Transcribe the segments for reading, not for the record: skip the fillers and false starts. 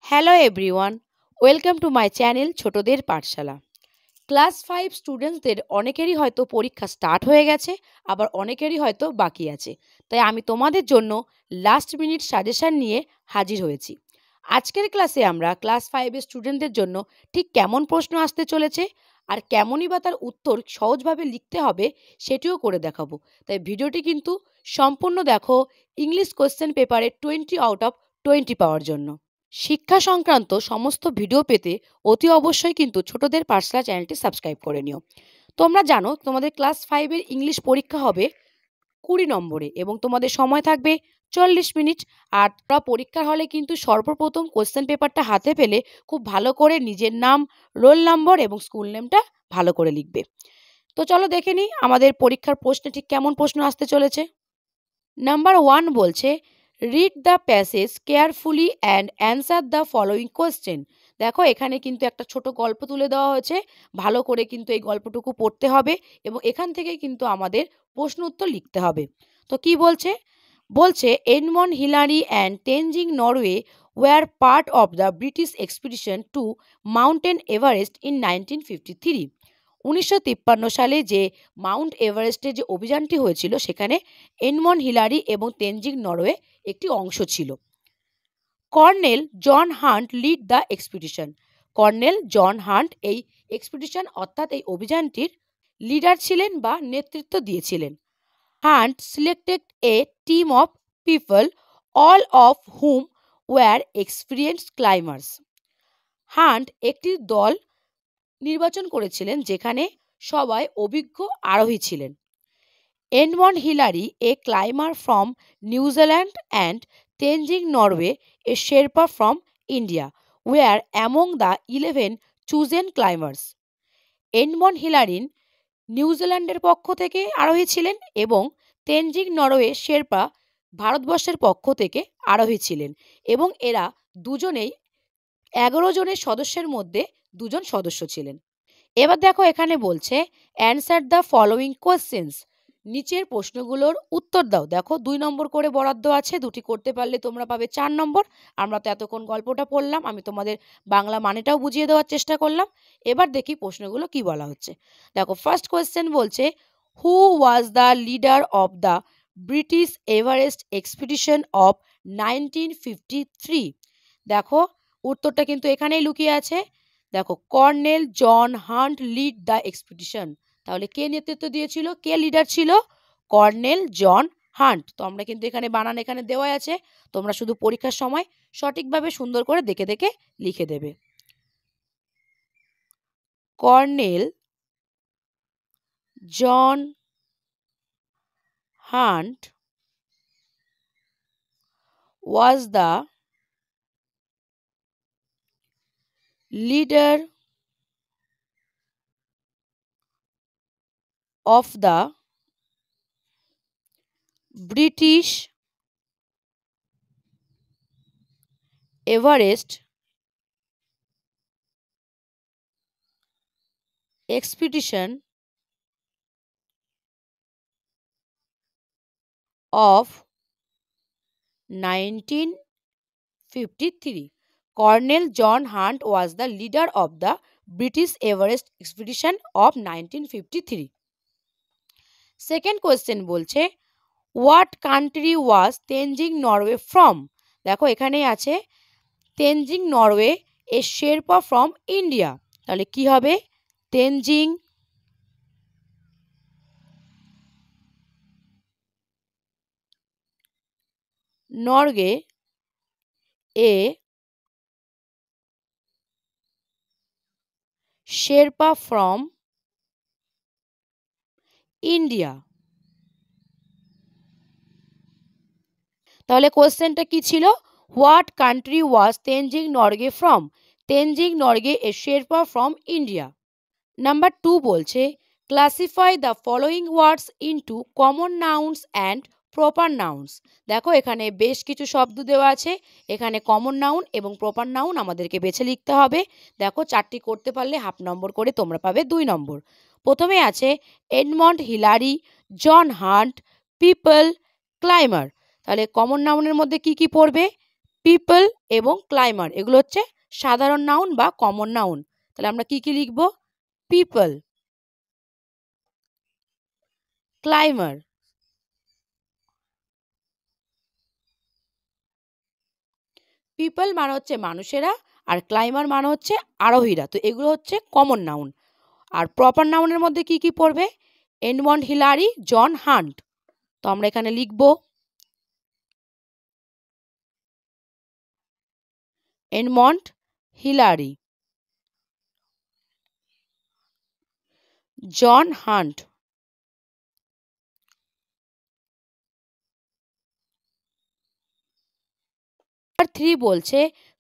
Hello everyone, welcome to my channel ছোটদের পাঠশালা। Class 5 স্টুডেন্টসদের অনেকেরই হয়তো পরীক্ষা স্টার্ট হয়ে গেছে, আবার অনেকেরই হয়তো বাকি আছে। তাই আমি তোমাদের জন্য লাস্ট মিনিট সাজেশন নিয়ে হাজির হয়েছি। আজকের ক্লাসে আমরা ক্লাস 5-এর স্টুডেন্টদের জন্য ঠিক কেমন প্রশ্ন আসতে চলেছে আর কেমনই বা তার উত্তর সহজভাবে লিখতে হবে সেটিও করে দেখাবো। তাই ভিডিওটি কিন্তু সম্পূর্ণ দেখো ইংলিশ কোশ্চেন পেপারে 20 আউট অফ 20 পাওয়ার জন্য। শিক্ষা সংক্রান্ত সমস্ত ভিডিও পেতে অতি অবশ্যই কিন্তু ছোটদের পাঠশালা চ্যানেলটি সাবস্ক্রাইব করে নিও। তোমরা জানো তোমাদের ক্লাস 5-এর ইংলিশ পরীক্ষা হবে 20 নম্বরে এবং তোমাদের সময় থাকবে 40 মিনিট। আর তোমরা পরীক্ষার হলে কিন্তু সর্বপ্রথম কোশ্চেন পেপারটা হাতে পেলে খুব ভালো করে নিজের নাম, রোল নম্বর এবং স্কুল নেমটা ভালো করে লিখবে। তো চলো দেখে নিই আমাদের পরীক্ষার প্রশ্নে ঠিক কেমন প্রশ্ন আসতে চলেছে। নাম্বার 1 বলছে, read the passage carefully and answer the following question. দেখো এখানে কিন্তু একটা ছোট গল্প তুলে দেওয়া হয়েছে, ভালো করে কিন্তু এই গল্পটুকু পড়তে হবে এবং এখান থেকে কিন্তু আমাদের প্রশ্ন উত্তর লিখতে হবে। তো কি বলছে? বলছে Edmund Hillary and Tenzing Norgay were part of the British expedition to mountain Everest in 1953। 1953 সালে যে মাউন্ট এভারেস্টের যে অভিযানটি হয়েছিল সেখানে এডমন্ড হিলারি এবং তেনজিং নরওয়ে একটি অংশ ছিল। Colonel John Hunt led the expedition. কর্নেল জন হান্ট এই এক্সপিডিশন অর্থাৎ এই অভিযানটির লিডার ছিলেন বা নেতৃত্ব দিয়েছিলেন। Hunt selected a team of people all of whom were experienced climbers. Hunt একটি দল নির্বাচন করেছিলেন যেখানে সবাই অভিজ্ঞ আরোহী ছিলেন। Edmund Hillary a climber from New Zealand and Tenzing Norgay a Sherpa from India were among the 11 chosen climbers. Edmund হিলারিন নিউজিল্যান্ডের পক্ষ থেকে আরোহী ছিলেন এবং তেনজিং নরওয়ে শেরপা ভারতবর্ষের পক্ষ থেকে আরোহী ছিলেন এবং এরা দুজনেই 11 জনের সদস্যের মধ্যে দুজন সদস্য ছিলেন। এবার দেখো এখানে বলছে অ্যান্সার দ্য ফলোয়িং কোয়েশ্চেন্স। নিচের প্রশ্নগুলোর উত্তর দাও। দেখো 2 নম্বর করে বরাদ্দ আছে, দুটি করতে পারলে তোমরা পাবে 4 নম্বর। আমরা তো এতক্ষণ গল্পটা পড়লাম, আমি তোমাদের বাংলা মানেটাও বুঝিয়ে দেওয়ার চেষ্টা করলাম। এবার দেখি প্রশ্নগুলো কি বলা হচ্ছে। দেখো ফার্স্ট কোয়েশ্চেন বলছে who was the leader of the British Everest expedition of 1953। দেখো উত্তরটা কিন্তু এখানেই লুকিয়ে আছে। দেখো colonel John Hunt led the expedition. তাহলে কে নেতৃত্ব দিয়েছিল, কে লিডার ছিল? কর্নেল জন হান্ট। তো আমরা কিন্তু এখানে বানান এখানে দেওয়াই আছে, তোমরা শুধু পরীক্ষার সময় সঠিকভাবে সুন্দর করে দেখে দেখে লিখে দেবে। Colonel John Hunt was the leader of the British Everest expedition of 1953. Colonel John Hunt was the leader of the British Everest expedition of 1953. Second question বলছে what country was Tenzing Norway from? দেখো এখানেই আছে Tenzing Norgay a Sherpa from India. তাহলে কি হবে? Tenzing Norgay a Sherpa from India. তাহলে কোশ্চেনটা কি ছিল? What country was Tenzing Norway from? Tenzing Norgay a Sherpa from India. Number 2 বলছে classify the following words into common nouns and proper nouns. দেখো এখানে বেশ কিছু শব্দ দেওয়া আছে, এখানে কমন নাউন এবং প্রপার নাউন আমাদেরকে বেছে লিখতে হবে। দেখো 4টি করতে পারলে হাফ নম্বর করে তোমরা পাবে 2 নম্বর। প্রথমে আছে এডমন্ড হিলারি, জন হান্ট, পিপল, ক্লাইমার। তাহলে কমন নাউনের মধ্যে কি কি পড়বে? পিপল এবং ক্লাইমার এগুলো হচ্ছে সাধারণ নাউন বা কমন নাউন। তাহলে আমরা কি কি লিখব? পিপল, ক্লাইমার, পিপল মানে হচ্ছে মানুষেরা, আর ক্লাইমার মানে হচ্ছে আরোহীরা। তো এগুলো হচ্ছে কমন নাউন। আর প্রপার নাউনের মধ্যে কি কি পড়বে? এডমন্ড হিলারি, জন হান্ট। তো আমরা এখানে লিখব এডমন্ড হিলারি, জন হান্ট। নাম্বার 3 বলছে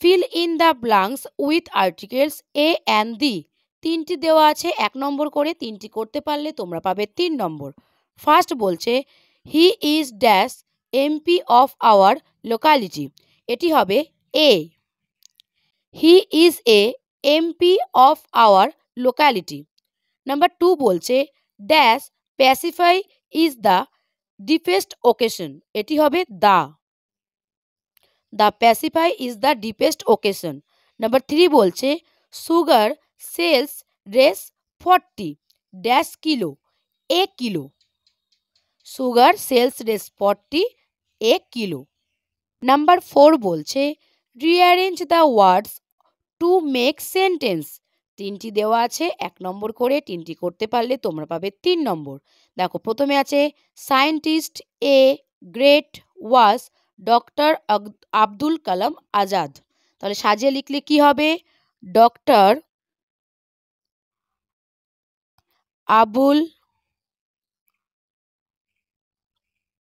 fill in the blanks with articles A and the. তিনটি দেওয়া আছে 1 নম্বর করে, তিনটি করতে পারলে তোমরা পাবে 3 নম্বর। ফার্স্ট বলছে he is dash MP of our locality. এটি হবে A. He is a MP of our locality. Number 2 বলছে dash pacify is the deepest occasion. এটি হবে the. The pacify is the deepest occasion. Number 3 বলছে sugar sells race 40 dash kilo, 1 kilo. Sugar sells race 40 1 kilo. Number 4 বলছে rearrange the words to make sentence. তিনটি দেওয়া আছে 1 নম্বর করে, তিনটি করতে পারলে তোমরা পাবে 3 নম্বর। দেখো প্রথমে আছে scientist a great was doctor Abdul Kalam Azad. তাহলে সাজিয়ে লিখলে কি হবে? Doctor Abul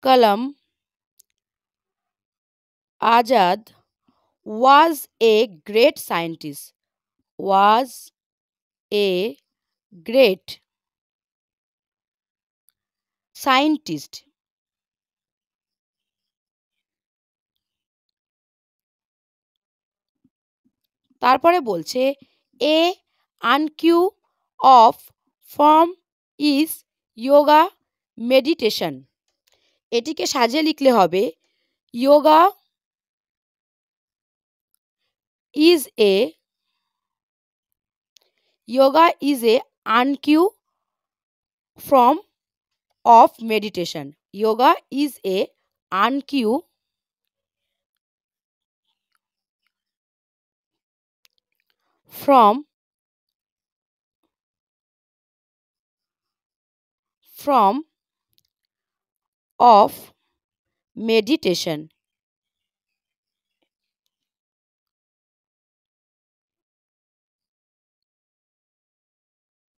Kalam Azad was a great scientist, was a great scientist. তারপরে বলছে a unique of form is yoga meditation. এটিকে সাজিয়ে লিখলে হবে yoga is a unique form of meditation. Yoga is a unique from of meditation.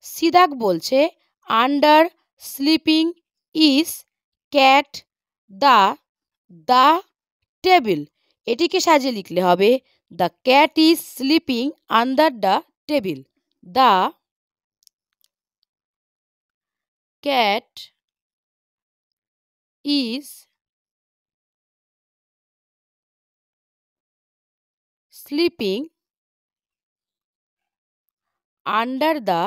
সিদাক বলছে under sleeping is cat the table. এটিকে সাজিয়ে লিখলে হবে the cat is sleeping under the table. The cat is sleeping under the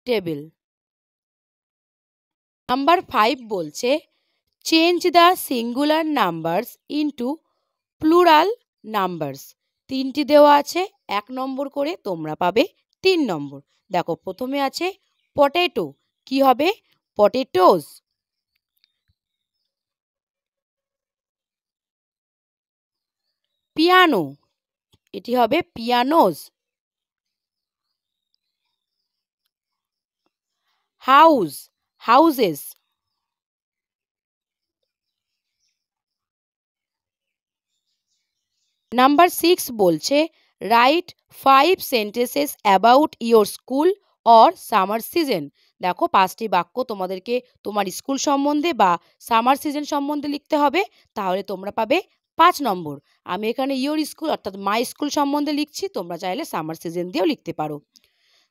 table. Number 5 বলছে change the singular numbers into plural numbers. তিনটি দেওয়া আছে 1 নম্বর করে, তোমরা পাবে 3 নম্বর। দেখো প্রথমে আছে পটেটো, কি হবে? পটেটোস। পিয়ানো, এটি হবে পিয়ানোস। House, houses. নাম্বার 6 বলছে right 5 sentences about your school or summer season. দেখো 5টি বাক্য তোমাদেরকে তোমার স্কুল সম্বন্ধে বা সামার সিজন সম্বন্ধে লিখতে হবে, তাহলে তোমরা পাবে 5 নম্বর। আমি এখানে ইয়োর স্কুল অর্থাৎ মাই স্কুল সম্বন্ধে লিখছি, তোমরা চাইলে সামার সিজন দিয়েও লিখতে পারো।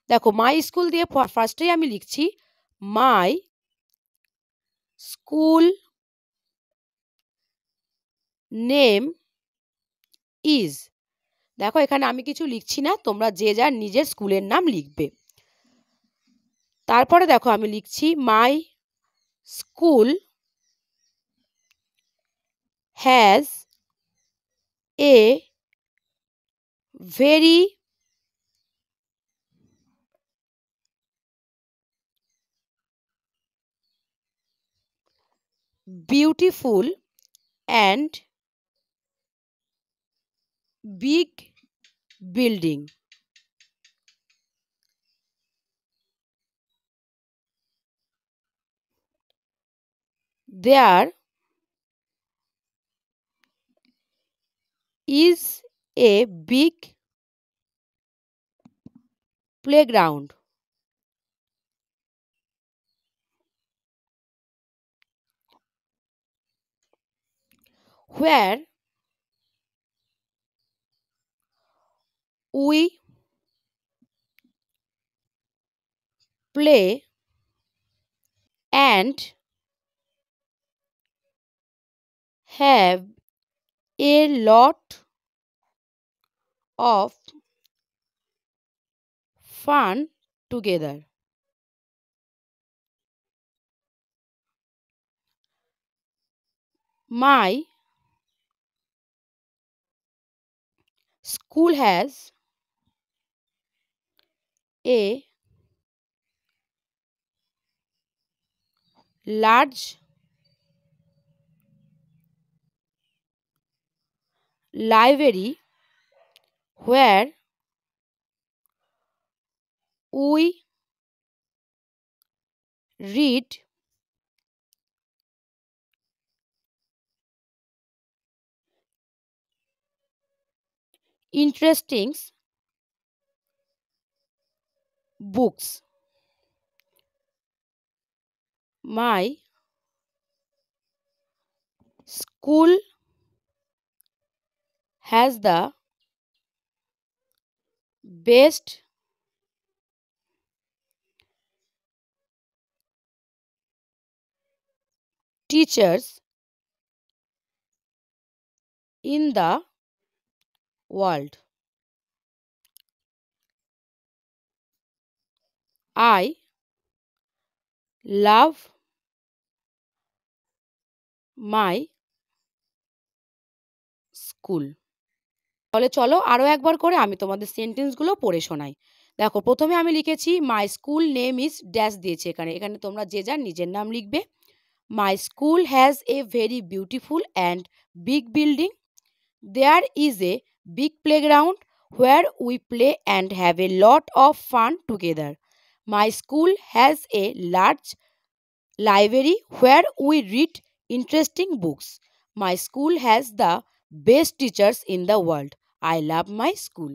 দেখো মাই স্কুল দিয়ে ফার্স্টেই আমি লিখছি মাই স্কুল নেম ইজ। দেখো এখানে আমি কিছু লিখছি না, তোমরা যে যার নিজের স্কুলের নাম লিখবে। তারপরে দেখো আমি লিখছি my school has a very beautiful and big building. There is a big playground where we play and have a lot of fun together. My school has a large library where we read interesting books. My school has the best teachers in the world. I love my school. তাহলে চলো আরও একবার করে আমি তোমাদের সেন্টেন্সগুলো পড়ে শোনাই। দেখো প্রথমে আমি লিখেছি my school name is dash দিয়েছে এখানে। এখানে তোমরা যে যার নিজের নাম লিখবে। My school has a very beautiful and big building. There is a big playground where we play and have a lot of fun together. My school has a large library where we read interesting books. My school has the best teachers in the world. I love my school.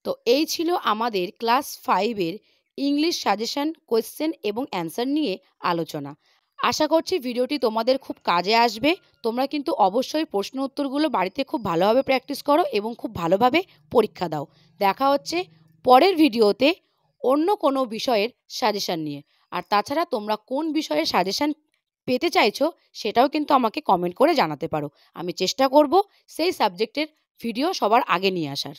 তো এই ছিল আমাদের class 5-এর English suggestion question এবং answer নিয়ে আলোচনা। আশা করছি ভিডিওটি তোমাদের খুব কাজে আসবে। তোমরা কিন্তু অবশ্যই প্রশ্ন উত্তরগুলো বাড়িতে খুব ভালোভাবে প্র্যাকটিস করো এবং খুব ভালোভাবে পরীক্ষা দাও। দেখা হচ্ছে পরের ভিডিওতে অন্য কোনো বিষয়ের সাজেশন নিয়ে। আর তাছাড়া তোমরা কোন বিষয়ের সাজেশন পেতে চাইছো সেটাও কিন্তু আমাকে কমেন্ট করে জানাতে পারো। আমি চেষ্টা করব সেই সাবজেক্টের ভিডিও সবার আগে নিয়ে আসার।